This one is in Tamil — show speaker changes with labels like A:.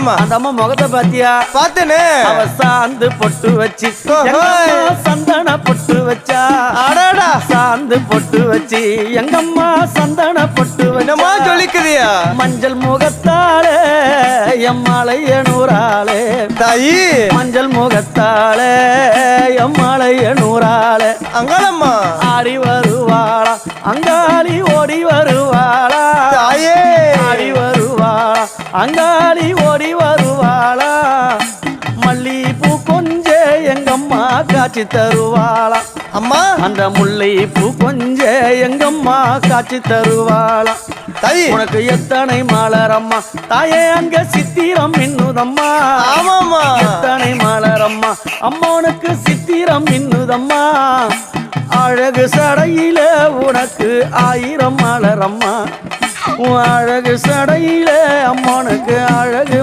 A: ஆமாமா.
B: அந்த அம்மா முகத்தை பாத்தியா?
A: பார்த்தேனே.
B: அவ சாந்து பொட்டு வச்சு சந்தன பொட்டு வச்சா.
A: அடடா.
B: சாந்து பொட்டு வச்சு எங்கம்மா சந்தன பொட்டு
A: என்னமா
B: வச்சா.
A: சொல்லிக்குதியா?
B: மஞ்சள் முகத்தாளே எம்மாளைய நூறாளே
A: தாயி.
B: மஞ்சள் முகத்தாளே எம்மாளைய நூறாளே
A: அங்காளம்மா
B: ஆடி வருவாளா அங்காளி ஓடி வருவாளா.
A: தாயே.
B: ஆடி வருவாளா அங்காளி ஓடி வருவாளா. மல்லிப்பூ கொஞ்ச எங்கம்மா காட்சி தருவாளா.
A: அம்மா
B: அந்த முல்லைப்பூ கொஞ்ச எங்கம்மா காட்சி தருவாளா.
A: தாயி.
B: உனக்கு எத்தனை மலரம்மா தாயே அங்க சித்திரம் இன்னுதம்மா.
A: ஆமாமா.
B: எத்தனை மலரம்மா அம்மா உனக்கு சித்திரம் இன்னுதம்மா. அழகு சடையில உனக்கு 1000 மலரம்மா. உன் அழகு சடையில அம்மானுக்கு அழகு